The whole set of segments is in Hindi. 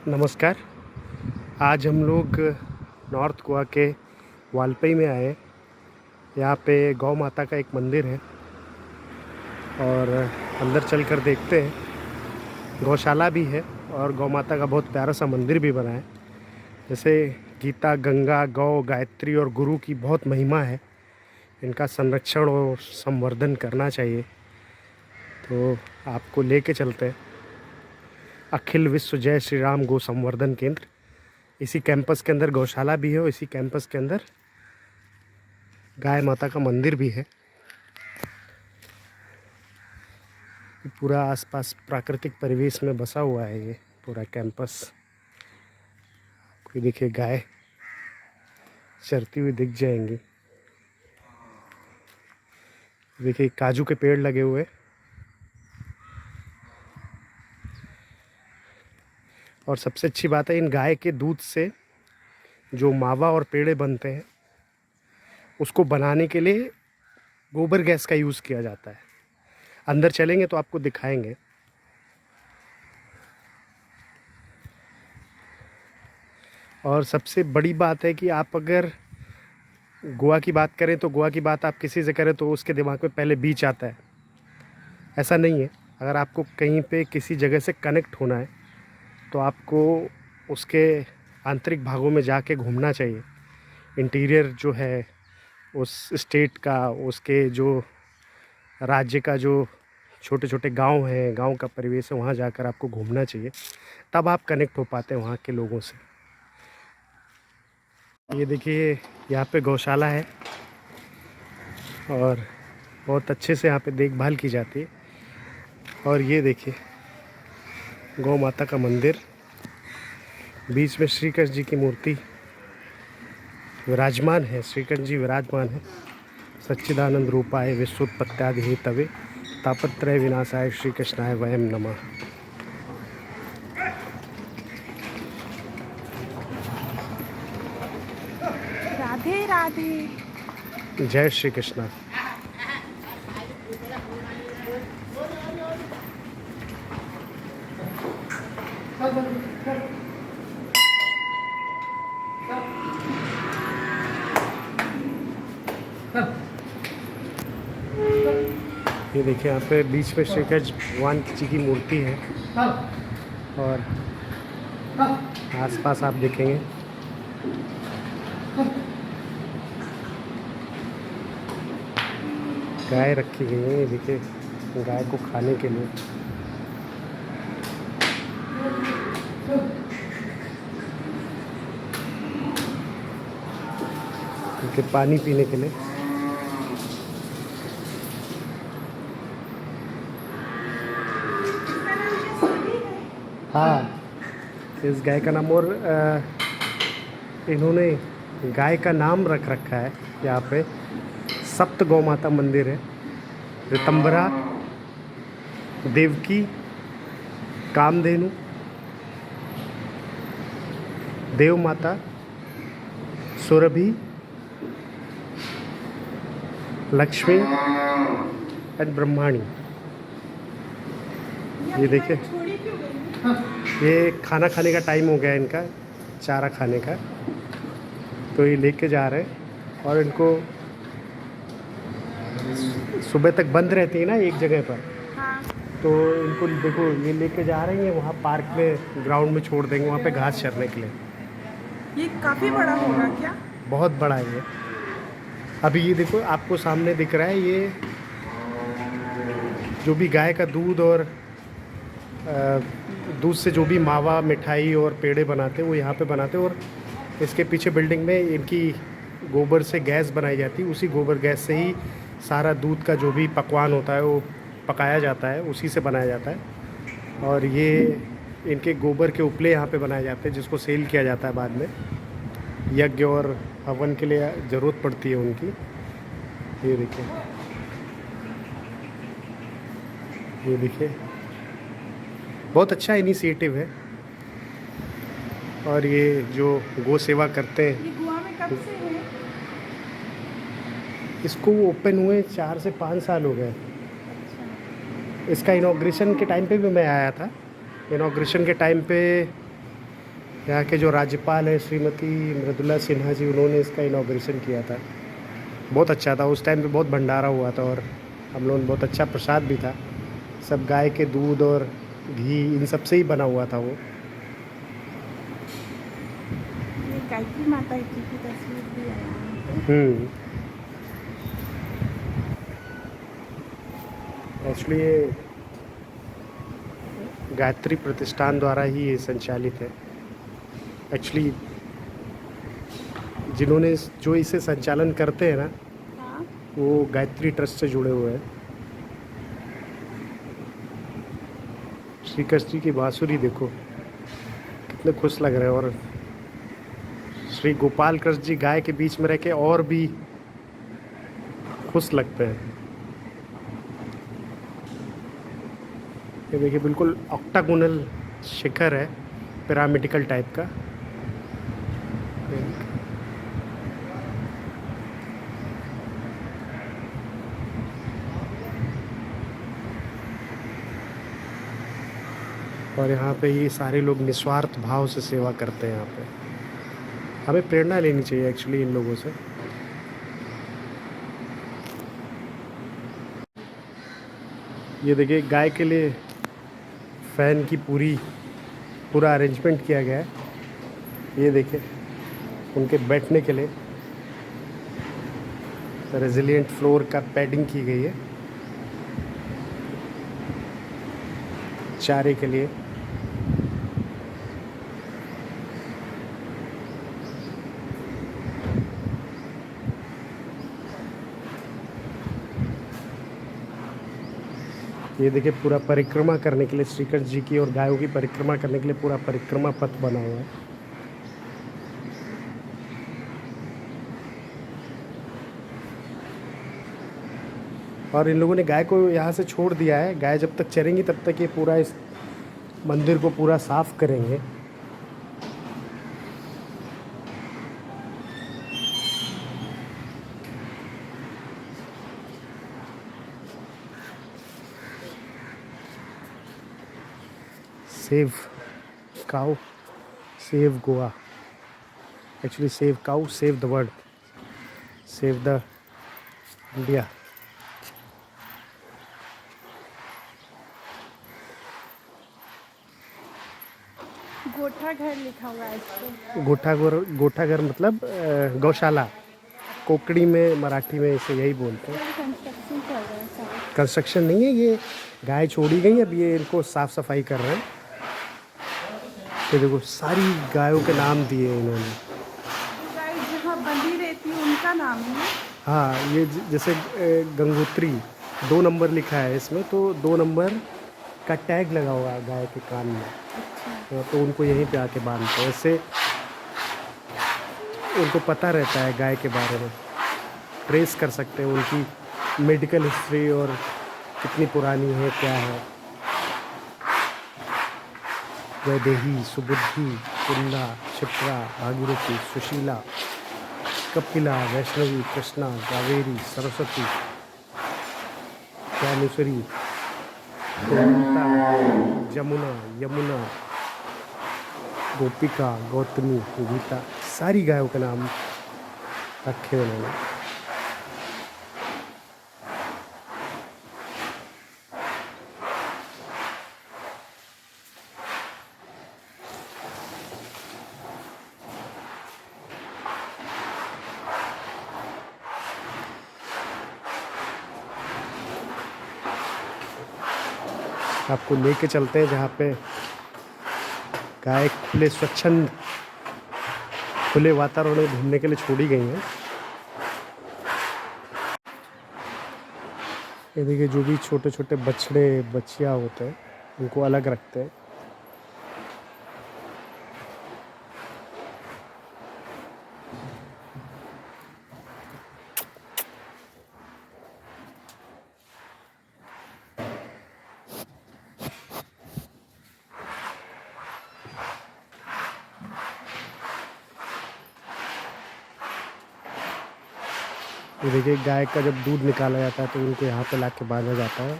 नमस्कार। आज हम लोग नॉर्थ गोवा के वालपई में आए। यहाँ पे गौ माता का एक मंदिर है और अंदर चलकर देखते हैं। गौशाला भी है और गौ माता का बहुत प्यारा सा मंदिर भी बना है। जैसे गीता, गंगा, गौ, गायत्री और गुरु की बहुत महिमा है। इनका संरक्षण और संवर्धन करना चाहिए। तो आपको लेके चलते हैं अखिल विश्व जय श्री राम गौ संवर्धन केंद्र। इसी कैंपस के अंदर गौशाला भी है और इसी कैंपस के अंदर गाय माता का मंदिर भी है। पूरा आसपास प्राकृतिक परिवेश में बसा हुआ है ये पूरा कैंपस। कोई देखिए गाय चरती हुई दिख जाएंगी। देखिए काजू के पेड़ लगे हुए और सबसे अच्छी बात है इन गाय के दूध से जो मावा और पेड़े बनते हैं उसको बनाने के लिए गोबर गैस का यूज़ किया जाता है। अंदर चलेंगे तो आपको दिखाएंगे। और सबसे बड़ी बात है कि आप अगर गोवा की बात करें तो गोवा की बात आप किसी से करें तो उसके दिमाग में पहले बीच आता है। ऐसा नहीं है। अगर आपको कहीं पे किसी जगह से कनेक्ट होना है तो आपको उसके आंतरिक भागों में जाके घूमना चाहिए। इंटीरियर जो है उस स्टेट का, उसके जो राज्य का जो छोटे छोटे गांव हैं, गांव का परिवेश है, वहाँ जाकर आपको घूमना चाहिए। तब आप कनेक्ट हो पाते हैं वहाँ के लोगों से। ये देखिए यहाँ पे गौशाला है और बहुत अच्छे से यहाँ पे देखभाल की जाती है। और ये देखिए गौ माता का मंदिर, बीच में श्री कृष्ण जी की मूर्ति विराजमान है। श्री कृष्ण जी विराजमान है। सच्चिदानंद रूपाय विश्वोत्पत्त्यादि हेतवे तापत्रय विनाशाय श्री कृष्णाय वयम नमः। राधे राधे। जय श्री कृष्णा। ये देखिए यहाँ पे बीच में श्री कृष्ण भगवान जी की मूर्ति है और आसपास आप देखेंगे गाय रखी गई है। ये देखिए गाय को खाने के लिए। उनके पानी पीने के लिए। हाँ, इस गाय का नाम और इन्होंने गाय का नाम रख रखा है। यहाँ पे सप्त गौ माता मंदिर है। ऋतंबरा, देवकी, कामधेनु, देव माता, सुरभि, लक्ष्मी एंड ब्रह्माणी। ये देखिए ये खाना खाने का टाइम हो गया इनका, चारा खाने का, तो ये लेके जा रहे हैं। और इनको सुबह तक बंद रहती है ना एक जगह पर। हाँ। तो इनको देखो ये लेके जा रहे हैं वहाँ पार्क में, ग्राउंड में छोड़ देंगे, वहाँ पे घास चरने के लिए। ये काफी बड़ा होगा क्या? बहुत बड़ा है ये। अभी ये देखो आपको सामने दिख रहा है, ये जो भी गाय का दूध और दूध से जो भी मावा, मिठाई और पेड़े बनाते हैं वो यहाँ पे बनाते हैं। और इसके पीछे बिल्डिंग में इनकी गोबर से गैस बनाई जाती है। उसी गोबर गैस से ही सारा दूध का जो भी पकवान होता है वो पकाया जाता है, उसी से बनाया जाता है। और ये इनके गोबर के उपले यहाँ पे बनाए जाते हैं जिसको सेल किया जाता है बाद में। यज्ञ और हवन के लिए ज़रूरत पड़ती है उनकी। ये देखिए, ये देखिए बहुत अच्छा इनिशिएटिव है। और ये जो गौ सेवा करते हैं, ये गोवा में कब से है? इसको ओपन हुए 4 से 5 साल हो गए। इसका इनॉग्रेशन के टाइम पे भी मैं आया था। इनॉग्रेशन के टाइम पे यहाँ के जो राज्यपाल है श्रीमती मृदुला सिन्हा जी, उन्होंने इसका इनॉग्रेशन किया था। बहुत अच्छा था, उस टाइम पे बहुत भंडारा हुआ था और हम लोगों ने बहुत अच्छा प्रसाद भी था। सब गाय के दूध और घी इन सब से ही बना हुआ था वो। ये गायत्री माता जी की तस्वीर भी है यहाँ पे। एक्चुअली ये गायत्री प्रतिष्ठान द्वारा ही ये संचालित है। एक्चुअली जिन्होंने जो इसे संचालन करते हैं ना, हाँ, वो गायत्री ट्रस्ट से जुड़े हुए हैं। श्री कृष्ण जी की बांसुरी देखो कितने खुश लग रहे हैं, और श्री गोपाल कृष्ण जी गाय के बीच में रह के और भी खुश लगते हैं। ये देखिए बिल्कुल ऑक्टागोनल शिखर है, पिरामिडिकल टाइप का। और यहाँ पे ये सारे लोग निस्वार्थ भाव से सेवा करते हैं। यहाँ पे हमें प्रेरणा लेनी चाहिए एक्चुअली इन लोगों से। ये देखिए गाय के लिए फैन की पूरा अरेंजमेंट किया गया है। ये देखिए उनके बैठने के लिए रेजिलिएंट फ्लोर का पैडिंग की गई है चारे के लिए। ये देखिए पूरा परिक्रमा करने के लिए श्री कृष्ण जी की और गायों की परिक्रमा करने के लिए पूरा परिक्रमा पथ बना हुआ है। और इन लोगों ने गाय को यहाँ से छोड़ दिया है। गाय जब तक चरेंगी तब तक ये पूरा इस मंदिर को पूरा साफ करेंगे। Save cow, save Goa. Actually save cow, save the world, save the India. गोठा घर लिखा हुआ है इस पे। गोठा घर मतलब गौशाला। कोकड़ी में, मराठी में इसे यही बोलते हैं। कंस्ट्रक्शन चल रहा है शायद। कंस्ट्रक्शन नहीं है, ये गाय छोड़ी गई, अब ये इनको साफ सफाई कर रहे हैं। ये देखो सारी गायों के नाम दिए इन्होंने। गाय जहाँ बंधी रहती है उनका नाम है। हाँ, ये जैसे गंगोत्री 2 नंबर लिखा है इसमें, तो 2 नंबर का टैग लगा हुआ है गाय के कान में। अच्छा, तो उनको यहीं पे आके बांधते हैं, इससे उनको पता रहता है गाय के बारे में, ट्रेस कर सकते हैं उनकी मेडिकल हिस्ट्री और कितनी पुरानी है, क्या है। वैदेही, सुबुद्धि, कुंदा, क्षिप्रा, भागीरथी, सुशीला, कपिला, वैष्णवी, कृष्णा, कावेरी, सरस्वती, ज्ञानेश्वरी, गीता, जमुना, यमुना, गोपिका, गौतमी, गीता, सारी गायों के नाम रखे उन्होंने। आपको लेके चलते हैं जहाँ पे गाय खुले स्वच्छंद खुले वातावरण में घूमने के लिए छोड़ी गई हैं। ये देखिए जो भी छोटे छोटे बछड़े बच्चियाँ होते हैं उनको अलग रखते हैं। ये देखिए गाय का जब दूध निकाला जाता है तो उनको यहाँ पे ला के बांधा जाता है।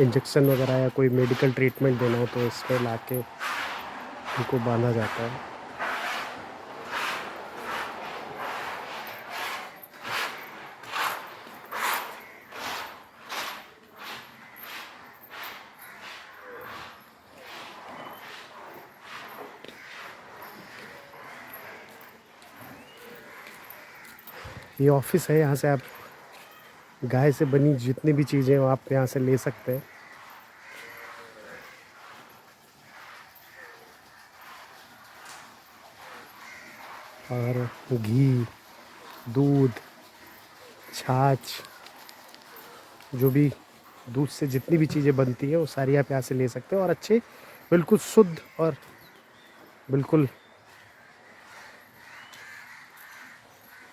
इंजेक्शन वगैरह या कोई मेडिकल ट्रीटमेंट देना हो तो इस पर ला के उनको बांधा जाता है। ये ऑफिस है, यहाँ से आप गाय से बनी जितनी भी चीज़ें हैं वो आप यहाँ से ले सकते हैं। और घी, दूध, छाछ, जो भी दूध से जितनी भी चीज़ें बनती हैं वो सारी आप यहाँ से ले सकते हो। और अच्छे, बिल्कुल शुद्ध और बिल्कुल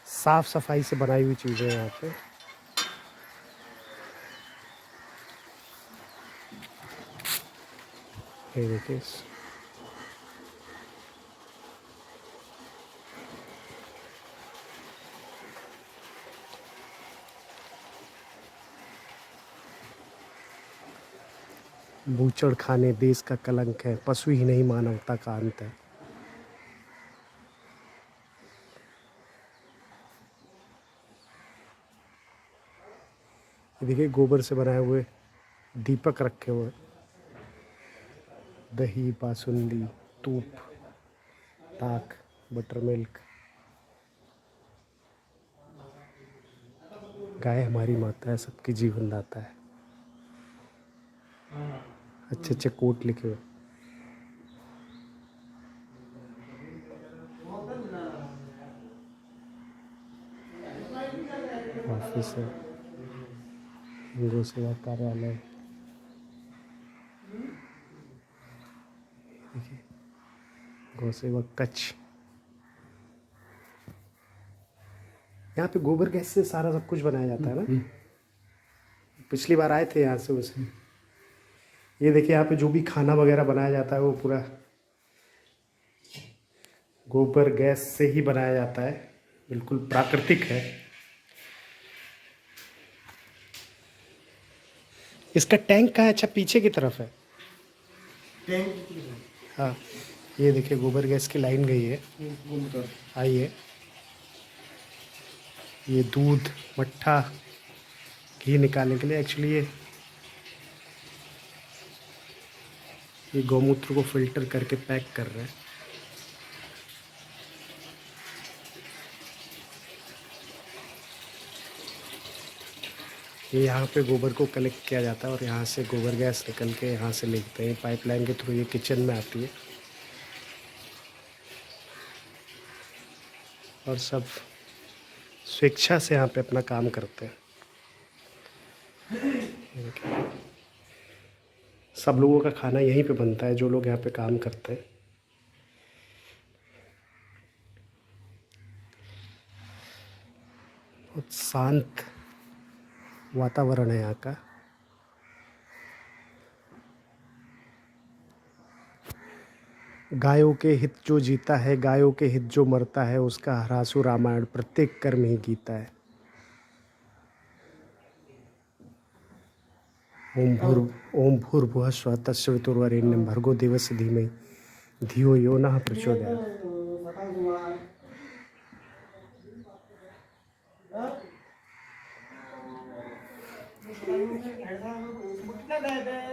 साफ़ सफाई से बनाई हुई चीज़ें हैं यहाँ पे। ये देखिए, बूचड़ खाने देश का कलंक है, पशु ही नहीं मानवता का अंत है। ये देखिए, गोबर से बनाए हुए दीपक रखे हुए, दही, बासुंदी, तूप, ताक, बटर मिल्क। गाय हमारी माता है, सबकी जीवन दाता है। अच्छे अच्छे कोट लिखे हुए। ऑफिस है, गौ सेवा कार्यालय। देखिए, गौ सेवा कच्छ। यहाँ पे गोबर गैस से सारा सब कुछ बनाया जाता है ना। पिछली बार आए थे यहाँ से उसे। ये देखिए, यहाँ पे जो भी खाना वगैरह बनाया जाता है वो पूरा गोबर गैस से ही बनाया जाता है, बिल्कुल प्राकृतिक है। इसका टैंक कहाँ है? अच्छा, पीछे की तरफ है टैंक। हाँ। ये देखिए, गोबर गैस की लाइन गई है। आइए, ये दूध, मट्ठा, घी निकालने के लिए एक्चुअली ये गौमूत्र को फिल्टर करके पैक कर रहे हैं। ये यहाँ पे गोबर को कलेक्ट किया जाता है और यहाँ से गोबर गैस निकल के यहाँ से लेते हैं पाइपलाइन के थ्रू। ये किचन में आती है और सब स्वेच्छा से यहाँ पे अपना काम करते हैं। सब लोगों का खाना यहीं पे बनता है, जो लोग यहाँ पे काम करते हैं। बहुत शांत वातावरण है यहाँ का। गायों के हित जो जीता है, गायों के हित जो मरता है, उसका ह्रासु रामायण प्रत्येक कर्म ही गीता है। ओम भूर्भुवः स्वः तत्सवितुर्वरेण्यं भर्गो देवस्य धीमहि धियो यो नः प्रचोदयात्।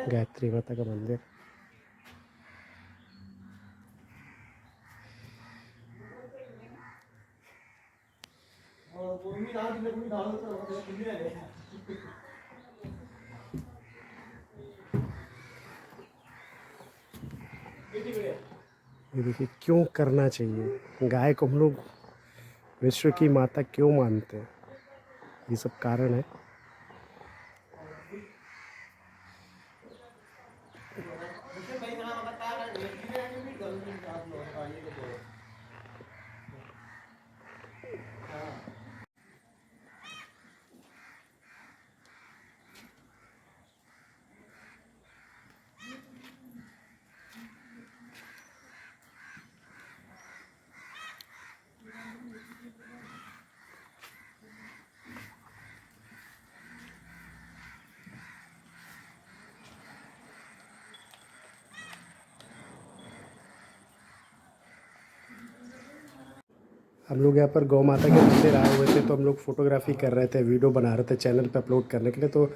गायत्री माता का मंदिर। ये देखिए, क्यों करना चाहिए गाय को हम लोग विश्व की माता क्यों मानते हैं, ये सब कारण है। हम लोग यहाँ पर गौ माता के मंदिर आए हुए थे, तो हम लोग फोटोग्राफी कर रहे थे, वीडियो बना रहे थे चैनल पे अपलोड करने के लिए। तो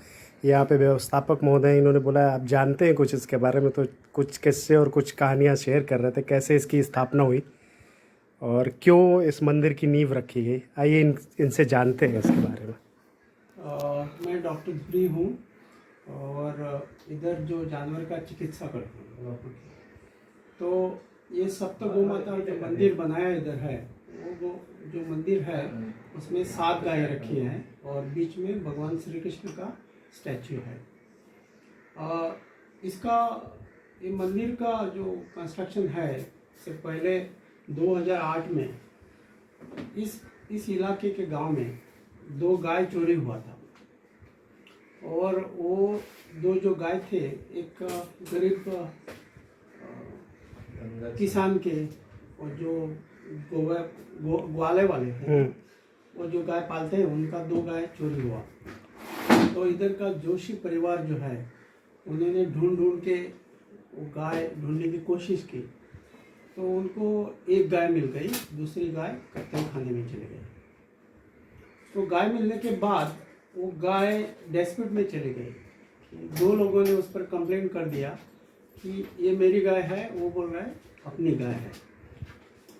यहाँ पे व्यवस्थापक महोदय, इन्होंने बोला आप जानते हैं कुछ इसके बारे में, तो कुछ किस्से और कुछ कहानियाँ शेयर कर रहे थे कैसे इसकी स्थापना हुई। और क्यों इस मंदिर की नींव रखी गई, आइए इनसे जानते हैं इसके बारे में। मैं डॉक्टर धुरी हूँ और इधर जो जानवर का चिकित्सा करता हूँ। तो ये सप्त गौ माता जो मंदिर बनाया इधर है, वो जो मंदिर है उसमें 7 गायें रखी हैं और बीच में भगवान श्री कृष्ण का स्टैचू है। इसका ये मंदिर का जो कंस्ट्रक्शन है, इससे पहले 2008 में इस इलाके के गांव में 2 गाय चोरी हुआ था और वो 2 जो गाय थे, एक गरीब किसान के और जो ग्वाले वाले थे, वो जो गाय पालते हैं उनका 2 गाय चोरी हुआ। तो इधर का जोशी परिवार जो है उन्होंने ढूंढ के वो गाय ढूंढने की कोशिश की, तो उनको एक गाय मिल गई, दूसरी गाय कत्तल खाने में चली गई। तो गाय मिलने के बाद वो गाय डिस्प्यूट में चली गई। 2 लोगों ने उस पर कंप्लेंट कर दिया कि ये मेरी गाय है, वो बोल रहा है अपनी गाय है।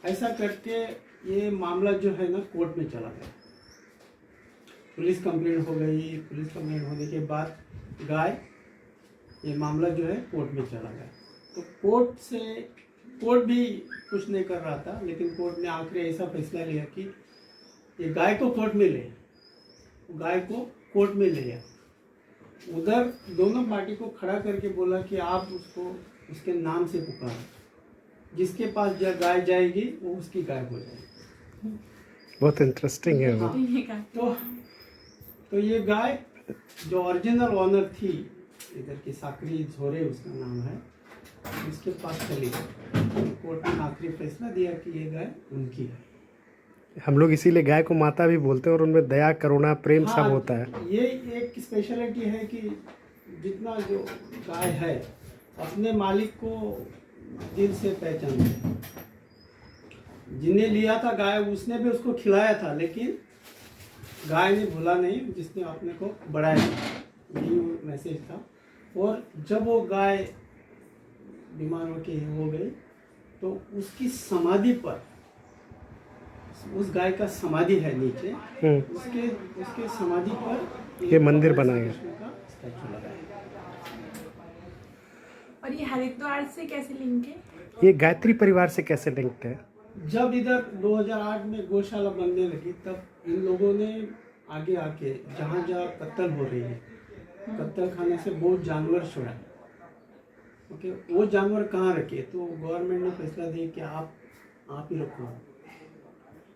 ऐसा करके ये मामला जो है ना कोर्ट में चला गया। पुलिस कंप्लेंट हो गई, पुलिस कंप्लेंट होने के बाद ये मामला जो है कोर्ट में चला गया। तो कोर्ट भी कुछ नहीं कर रहा था, लेकिन कोर्ट ने आखिर ऐसा फैसला लिया कि ये गाय को कोर्ट में ले गया। उधर दोनों पार्टी को खड़ा करके बोला कि आप उसको उसके नाम से पुकारो, जिसके पास गाय जाएगी वो उसकी गाय हो जाएगी। बहुत इंटरेस्टिंग है वो। तो ये गाय जो ओरिजिनल ओनर थी इधर की, साकरी झोरे उसका नाम है, उसके पास चली गई। कोर्ट ने आखिरी फैसला दिया कि ये गाय उनकी है। हम लोग इसीलिए गाय को माता भी बोलते हैं और उनमें दया, करुणा, प्रेम सब होता है। ये एक स्पेशलिटी है कि जितना जो गाय है अपने मालिक को दिल से पहचानते हैं। जिन्हें लिया था गाय उसने भी उसको खिलाया था, लेकिन गाय ने भूला नहीं जिसने अपने को बढ़ाया था। यही मैसेज था। और जब वो गाय बीमार हो गई तो उसकी समाधि पर, उस गाय का समाधि है नीचे, उसके समाधि पर ये मंदिर बनाया का स्टैचू लगाया। और ये हरिद्वार से कैसे लिंक है? ये गायत्री परिवार से कैसे लिंक्ड है? जब इधर 2008 में गौशाला बनने लगी, तब इन लोगों ने आगे आके जहाँ कत्ल हो रही है, कत्ल खाने से बहुत जानवर छुड़ाए। ओके, वो जानवर कहाँ रखे? तो गवर्नमेंट ने फैसला दिया कि आप ही रखो।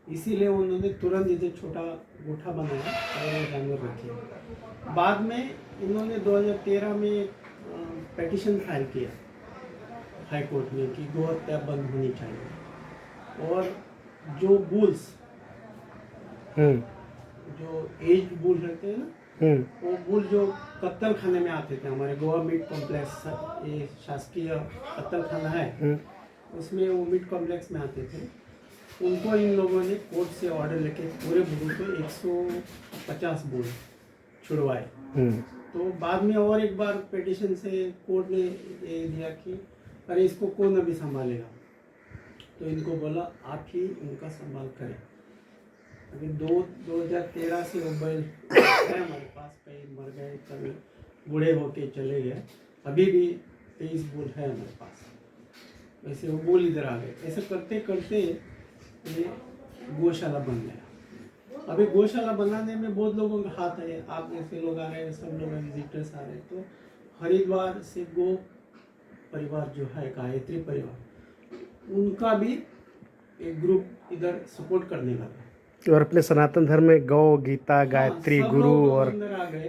इसीलिए उन्होंने तुरंत इधर छोटा गोठा बनाया और वो जानवर रखे। बाद में इन्होंने 2013 में पिटीशन फाइल किया हाई कोर्ट में कि गौ हत्या बंद होनी चाहिए। और जो बुल्स, जो एज बुल रहते हैं ना, वो बुल जो कत्ल खाने में आते थे, हमारे गोवा मीट कॉम्प्लेक्स, ये शासकीय कत्ल खाना है, उसमें वो मीट कॉम्प्लेक्स में आते थे। उनको इन लोगों ने कोर्ट से ऑर्डर लेके पूरे बुल को 150 बुल छुड़वाए। तो बाद में और एक बार पिटीशन से कोर्ट ने ये दिया कि अरे इसको कौन अभी संभालेगा, तो इनको बोला आप ही उनका संभाल करें। अभी 2013 से वो बैल है हमारे पास, कई मर गए, कभी बूढ़े होके चले गए। अभी भी 23 बुल है हमारे पास। वैसे वो बुल इधर आ गए। ऐसे करते करते ये गौशाला बन गया। अभी गौशाला बनाने में बहुत लोगों का हाथ है। आप जैसे लोग आ रहे हैं, सब लोग विजिटर्स आ रहे हैं। तो हरिद्वार से गो परिवार जो है, गायत्री परिवार, उनका भी एक ग्रुप इधर सपोर्ट करने लगा। और अपने सनातन धर्म में गौ, गीता, गायत्री, गुरु और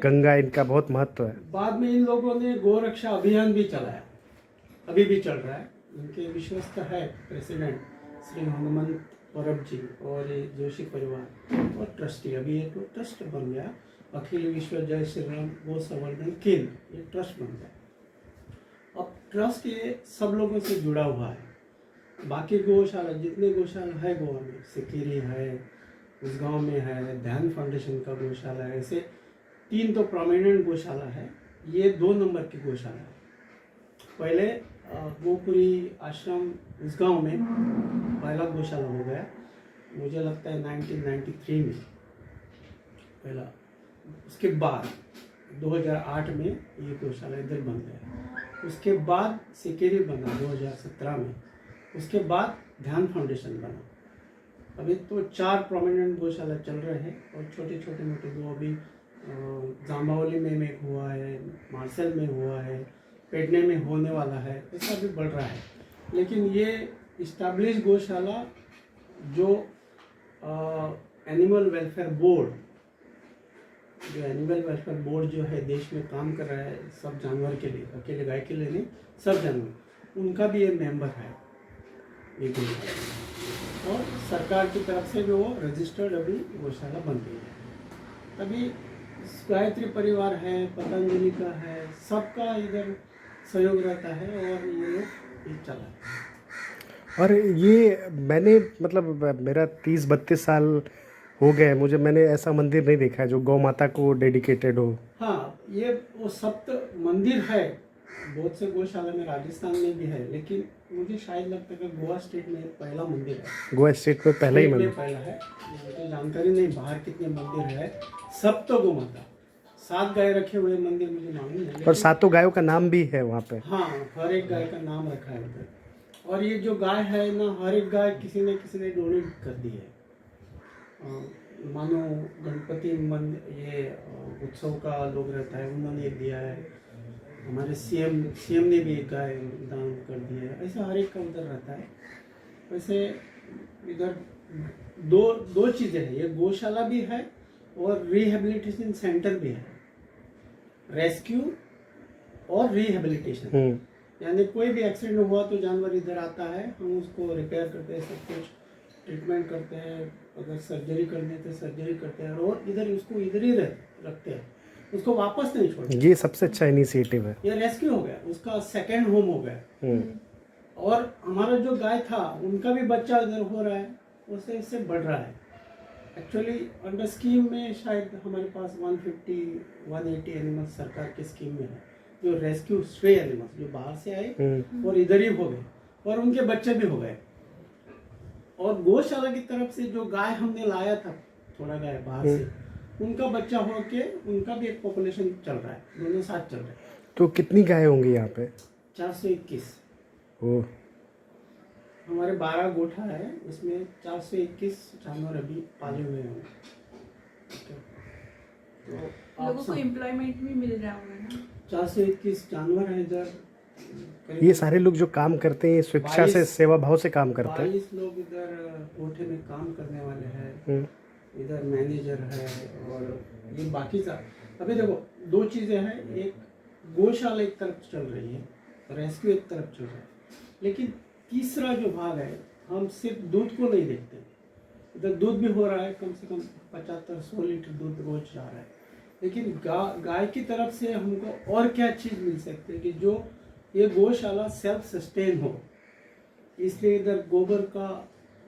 गंगा, इनका बहुत महत्व है। बाद में इन लोगों ने गौ रक्षा अभियान भी चलाया, अभी भी चल रहा है। इनके विश्वस्त है प्रेसिडेंट श्री हनुमंत परब जी और ये जोशी परिवार और ट्रस्टी। अभी ये तो ट्रस्ट बन गया, अखिल विश्व जय श्री राम गौ संवर्धन केंद्र, ये ट्रस्ट बन गया। अब ट्रस्ट ये सब लोगों से जुड़ा हुआ है। बाकी गौशाला, जितने गौशाला है गोवा में, सिकिरी है, उस गांव में है, ध्यान फाउंडेशन का गौशाला है, ऐसे 3 तो प्रोमिनेंट गौशाला है। ये 2 नंबर की गौशाला है। पहले गोपुरी आश्रम उस गांव में पहला गौशाला हो गया। मुझे लगता है 1993 में पहला, उसके बाद 2008 में ये गौशाला इधर बन गया। उसके बाद सिकेरी बना 2017 में, उसके बाद ध्यान फाउंडेशन बना। अभी तो 4 प्रोमिनेंट गौशाला चल रहे हैं और छोटे छोटे मोटे 2 अभी जाम्बावली में एक हुआ है, मार्सेल में हुआ है, पेडने में होने वाला है, ऐसा भी बढ़ रहा है। लेकिन ये इस्टेब्लिश गौशाला जो एनिमल वेलफेयर बोर्ड, जो एनिमल वेलफेयर बोर्ड जो है देश में काम कर रहा है सब जानवर के लिए, अकेले गाय के लिए नहीं, सब जानवर, उनका भी ये मेंबर है ये गौशाला। और सरकार की तरफ से भी वो रजिस्टर्ड अभी गौशाला बन रही है। अभी गायत्री परिवार है, पतंजलि का है, सबका इधर सहयोग रहता है और ये चला है। और ये मैंने मतलब मेरा 30-32 साल हो गए मुझे, मैंने ऐसा मंदिर नहीं देखा है जो गौ माता को डेडिकेटेड हो। हाँ, ये वो सप्त मंदिर है, बहुत से गौशाला में राजस्थान में भी है, लेकिन मुझे शायद लगता है कि गोवा स्टेट में पहला मंदिर है। गोवा स्टेट में पहला ही स्टेट में मंदिर पहला है, मुझे जानकारी नहीं बाहर कितने मंदिर है। सप्त गौ माता, 7 गाय रखे हुए मंदिर मुझे मालूम है। और 7 गायों का नाम भी है वहाँ पे। हाँ, हर एक गाय का नाम रखा है उधर। और ये जो गाय है ना, हर एक गाय किसी ने डोनेट कर दी है। मानो गणपति ये उत्सव का लोग रहता है, उन्होंने एक दिया है, हमारे सीएम ने भी एक गाय दान कर दी है, ऐसा हर एक का उधर रहता है। वैसे इधर दो चीज़ें हैं, ये गौशाला भी है और रिहेबिलिटेशन सेंटर भी है। रेस्क्यू और रिहेबिलिटेशन, यानी कोई भी एक्सीडेंट हुआ तो जानवर इधर आता है, हम उसको रिपेयर करते हैं, सब कुछ ट्रीटमेंट करते हैं, अगर सर्जरी करनी है तो सर्जरी करते हैं, और इधर उसको इधर ही रखते हैं, उसको वापस नहीं छोड़ते। ये सबसे अच्छा इनिशिएटिव है। ये रेस्क्यू हो गया, उसका सेकंड होम हो गया। और हमारा जो गाय था उनका भी बच्चा इधर हो रहा है, उससे इससे बढ़ रहा है। एक्चुअली अंडर स्कीम में शायद हमारे पास 150-180 एनिमल्स सरकार की स्कीम में है, जो रेस्क्यू स्ट्रे एनिमल्स जो बाहर से आए और इधर ही हो गए और उनके बच्चे भी हो गए। और गौशाला की तरफ से जो गाय हमने लाया था, थोड़ा गाय बाहर से, उनका बच्चा हो के उनका भी एक पॉपुलेशन चल रहा है, दोनों साथ चल रहे हैं। तो कितनी गाय होंगी यहाँ पे? 421। ओह, हमारे 12 गोठा है, उसमें 421 जानवर अभी पाले हुए हैं। तो लोगों को एम्प्लॉयमेंट भी मिल रहा होगा ना। 421 जानवर है इधर। ये सारे लोग जो काम करते हैं स्वेच्छा से, सेवा भाव से काम करते हैं। 22 लोग इधर कोठे में काम करने वाले हैं, इधर मैनेजर है और ये बाकी सा। अभी देखो 2 चीज़ें हैं, एक गौशाला एक तरफ चल रही है, रेस्क्यू एक तरफ चल रहा है, लेकिन तीसरा जो भाग है, हम सिर्फ दूध को नहीं देखते। इधर दूध भी हो रहा है, कम से कम 75-100 लीटर दूध रोज जा रहा है, लेकिन गाय की तरफ से हमको और क्या चीज़ मिल सकती है कि जो ये गौशाला सेल्फ सस्टेन हो। इसलिए इधर गोबर का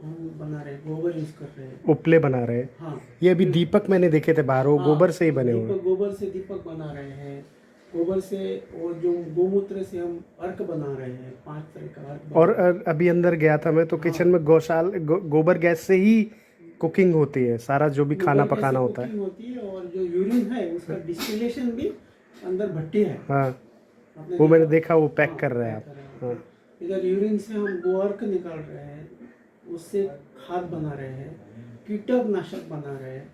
हम बना रहे हैं, गोबर यूज कर रहे हैं, उपले बना रहे हैं। हाँ, ये अभी दीपक मैंने देखे थे बाहर, वो हाँ, गोबर से ही बने हुए। गोबर से दीपक बना रहे हैं, गोबर से, और जो गोमूत्र से हम अर्क बना रहे हैं, 5 तरह का अर्क। और अभी अंदर गया था मैं तो किचन में गोबर गैस से ही कुकिंग होती है, सारा जो भी खाना पकाना होता है होती है। और जो यूरिन है उसका डिस्टिलेशन भी अंदर भट्टी है। हाँ, वो मैंने देखा, वो पैक कर रहे हैं आप। हाँ, इधर यूरिन से हम गोअर्क निकाल रहे हैं, उससे खाद बना रहे हैं, कीटनाशक बना रहे हैं,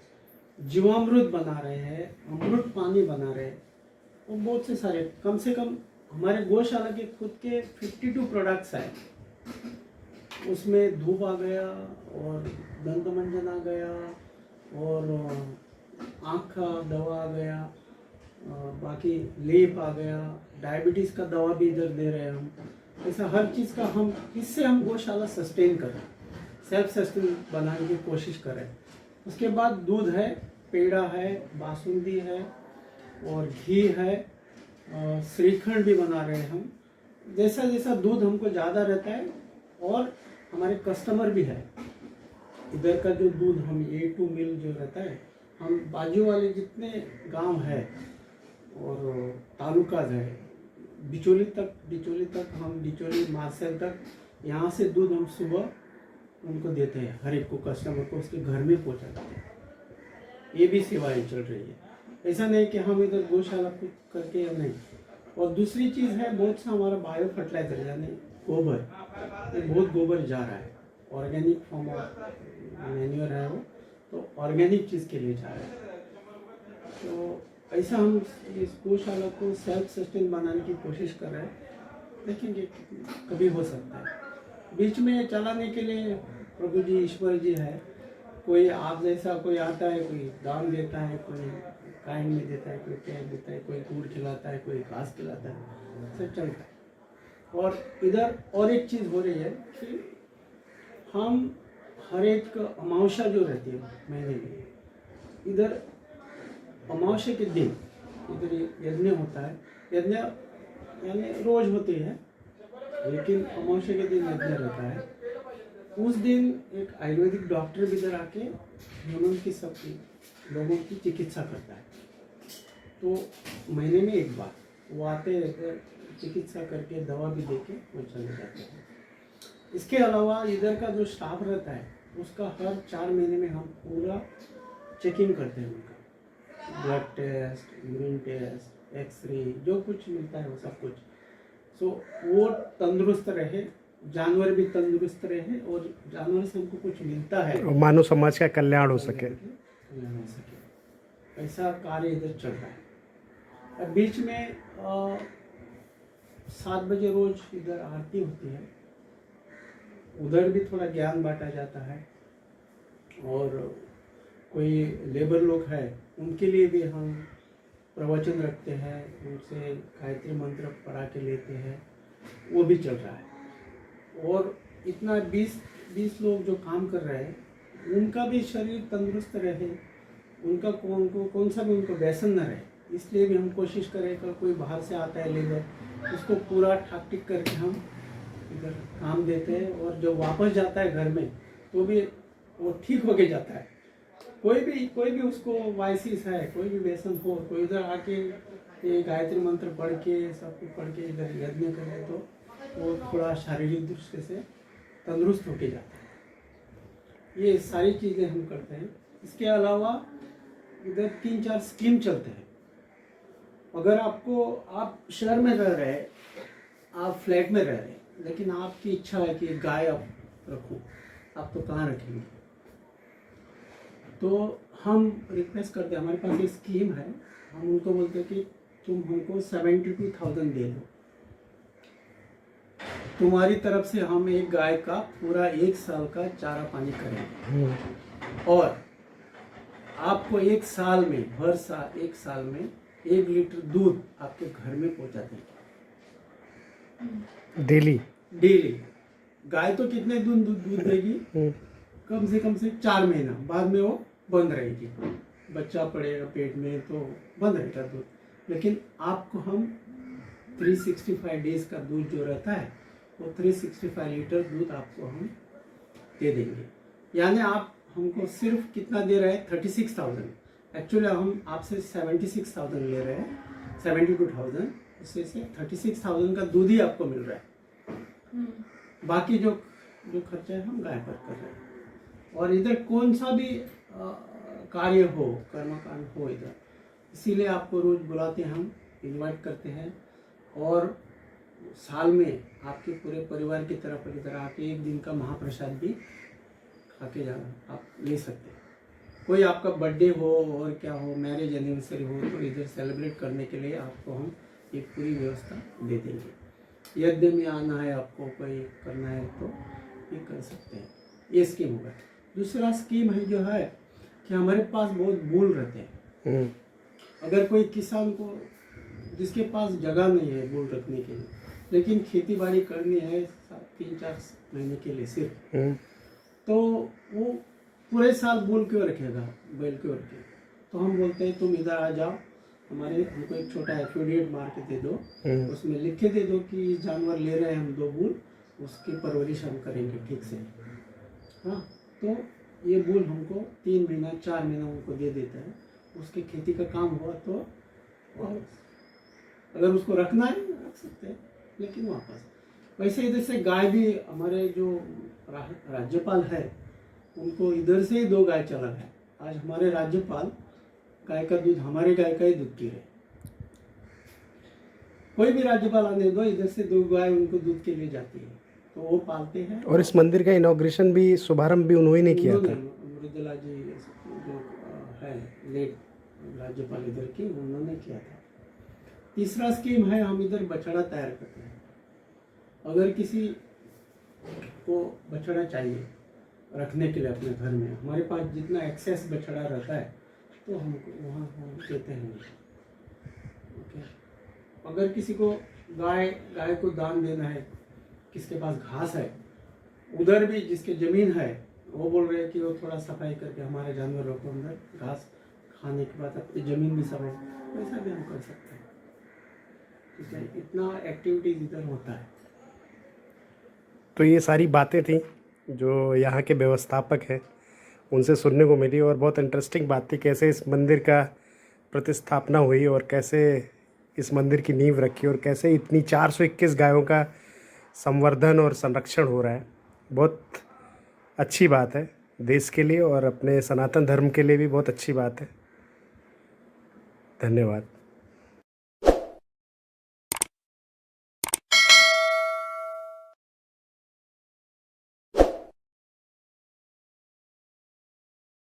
जीवामृत बना रहे हैं, अमृत पानी बना रहे हैं, और बहुत से सारे, कम से कम हमारे गौशाला के खुद के 52 प्रोडक्ट्स हैं। उसमें धूप आ गया और दंत मंजन आ गया और आँख का दवा आ गया, बाकी लेप आ गया, डायबिटीज़ का दवा भी इधर दे रहे हैं हम। ऐसा हर चीज़ का हम, इससे हम गौशाला सस्टेन करें, सेल्फ सस्टेन बनाने की कोशिश करें। उसके बाद दूध है, पेड़ा है, बासुंदी है और घी है, श्रीखंड भी बना रहे हैं हम। जैसा जैसा दूध हमको ज़्यादा रहता है, और हमारे कस्टमर भी है। इधर का जो दूध हम A2 मिल जो रहता है, हम बाजू वाले जितने गांव है और तालुका है, बिचौली तक हम बिचौली मार्सेल तक, यहाँ से दूध हम सुबह उनको देते हैं, हर एक को कस्टमर को उसके घर में पहुंचा देते हैं। ये भी सेवाएं चल रही है। ऐसा नहीं कि हम इधर गौशाला कुछ करके या नहीं। और दूसरी चीज़ है, बहुत सा हमारा बायो फर्टिलाइजर यानी गोबर, ये बहुत गोबर जा रहा है, ऑर्गेनिक फॉर्म ऑफ मैन्योर है वो, तो ऑर्गेनिक चीज़ के लिए जा रहा है। तो ऐसा हम इस गौशाला को सेल्फ सस्टेन बनाने की कोशिश कर रहे हैं, देखेंगे कभी हो सकता है। बीच में चलाने के लिए प्रभु जी ईश्वर जी है, कोई आप जैसा कोई आता है, कोई दान देता है, कोई काइंड में देता है, कोई पैर देता है, कोई गुड़ खिलाता है, कोई घास खिलाता है, सब चलता है। और इधर और एक चीज़ हो रही है कि हम हर एक अमावस्या जो रहती है महीने में, इधर अमावस्या के दिन इधर यज्ञ होता है। यज्ञ यानी रोज होती है, लेकिन अमावस्या के दिन यज्ञ रहता है। उस दिन एक आयुर्वेदिक डॉक्टर भी इधर आके ह्यूमन की सबकी लोगों की चिकित्सा करता है। तो महीने में एक बार वो आते हैं, चिकित्सा करके दवा भी देके वो चले जाते हैं। इसके अलावा इधर का जो स्टाफ रहता है उसका हर 4 महीने में हम पूरा चेकिंग करते हैं, उनका blood test, urine test, x-ray, जो कुछ मिलता है वो सब कुछ। सो वो तंदुरुस्त रहे, जानवर भी तंदुरुस्त रहे, और जानवर से हमको कुछ मिलता है, मानव समाज का कल्याण हो सके। ऐसा कार्य इधर चल रहा है। अब बीच में 7 बजे रोज इधर आरती होती है, उधर भी थोड़ा ज्ञान बांटा जाता है। और कोई लेबर लोग हैं उनके लिए भी हम प्रवचन रखते हैं, उनसे गायत्री मंत्र पढ़ा के लेते हैं, वो भी चल रहा है। और इतना 20 लोग जो काम कर रहे हैं उनका भी शरीर तंदुरुस्त रहे, उनका कौन सा भी उनको व्यसन न रहे, इसलिए भी हम कोशिश करें कि कोई बाहर से आता है लेबर, उसको पूरा ठाक टिक करके हम इधर काम देते हैं। और जो वापस जाता है घर में तो भी वो ठीक होके जाता है। कोई भी उसको वाइसिस है, कोई भी व्यसन हो, तो इधर आके ये गायत्री मंत्र पढ़ के सब कुछ पढ़ के इधर यज्ञ करे तो वो थोड़ा शारीरिक दृष्टि से तंदुरुस्त होके जाता है। ये सारी चीज़ें हम करते हैं। इसके अलावा इधर 3-4 स्कीम चलते हैं। अगर आप शहर में रह रहे, आप फ्लैट में रह रहे, लेकिन आपकी इच्छा है कि गाय आप रखो, आप तो कहाँ रखेंगे? तो हम रिक्वेस्ट करते हैं, हमारे पास एक स्कीम है, हम उनको बोलते हैं कि तुम हमको 72,000 दे दो, तुम्हारी तरफ से हम एक गाय का पूरा 1 साल का चारा पानी करेंगे, और आपको 1 साल में, हर साल 1 साल में 1 लीटर दूध आपके घर में पहुंचा देंगे डेली। गाय तो कितने दूध देगी? कम से 4 महीना, बाद में वो बंद रहेगी, बच्चा पड़ेगा पेट में तो बंद रहेगा दूध। लेकिन आपको हम 365 डेज का दूध जो रहता है वो 365 लीटर दूध आपको हम दे देंगे। यानी आप हमको सिर्फ कितना दे रहे हैं? 36,000। एक्चुअली हम आपसे 76,000 ले रहे हैं, 72,000, उससे 36,000 का दूध ही आपको मिल रहा है। बाकी जो खर्चा है हम गाय पर कर रहे हैं। और इधर कौन सा भी कार्य हो, कर्मकांड हो इधर, इसीलिए आपको रोज बुलाते हैं, हम इनवाइट करते हैं। और साल में आपके पूरे परिवार की तरफ इधर आके 1 दिन का महाप्रसाद भी खा के जाना आप ले सकते हैं। कोई आपका बर्थडे हो और क्या हो, मैरिज एनिवर्सरी हो, तो इधर सेलिब्रेट करने के लिए आपको हम एक पूरी व्यवस्था दे देंगे। यज्ञ में आना है आपको, कोई करना है तो ये कर सकते हैं। ये स्कीम होगा। दूसरा स्कीम है जो है कि हमारे पास बहुत बूल रहते हैं। अगर कोई किसान को, जिसके पास जगह नहीं है बूल रखने के लिए, लेकिन खेती बाड़ी करनी है 3-4 महीने के लिए सिर्फ, तो वो पूरे साल बूल क्यों रखेगा, बैल क्यों रखेगा? तो हम बोलते हैं तुम इधर आ जाओ, हमको एक छोटा एफिडेविट मार के दे दो, उसमें लिख के दे दो कि जानवर ले रहे हैं हम 2 बूल, उसकी परवरिश हम करेंगे ठीक से। हाँ, तो ये बूल हमको 3 महीना 4 महीना उनको दे देता है। उसकी खेती का काम हुआ तो वापस, अगर उसको रखना है रख सकते हैं, लेकिन वापस। वैसे इधर से गाय भी हमारे जो राज्यपाल है उनको इधर से ही 2 गाय चला है। आज हमारे राज्यपाल गाय का दूध, हमारे गाय का ही दूध पी रहे। कोई भी राज्यपाल आने दो, इधर से 2 गाय उनको दूध के लिए जाती है, तो वो पालते हैं। और इस मंदिर का इनॉग्रेशन भी, शुभारंभ भी उन्होंने ने किया था। मृदुला जी जो है लेट राज्यपाल इधर की, उन्होंने किया था। तीसरा स्कीम है, हम इधर बछड़ा तैयार करते हैं। अगर किसी को बछड़ा चाहिए रखने के लिए अपने घर में, हमारे पास जितना एक्सेस बछड़ा रहता है तो हमको वहाँ हम देते हैं। ओके, अगर किसी को गाय को दान देना है, किसके पास घास है, उधर भी जिसके ज़मीन है वो बोल रहे हैं कि वो थोड़ा सफाई करके हमारे जानवरों को अंदर घास खाने के बाद अपनी ज़मीन भी सफाई, वैसा भी हम कर सकते हैं। ठीक है, इतना एक्टिविटीज इधर होता है। तो ये सारी बातें थी जो यहाँ के व्यवस्थापक हैं उनसे सुनने को मिली, और बहुत इंटरेस्टिंग बात थी कैसे इस मंदिर का प्रतिस्थापना हुई और कैसे इस मंदिर की नींव रखी और कैसे इतनी 421 गायों का संवर्धन और संरक्षण हो रहा है। बहुत अच्छी बात है देश के लिए और अपने सनातन धर्म के लिए भी बहुत अच्छी बात है। धन्यवाद।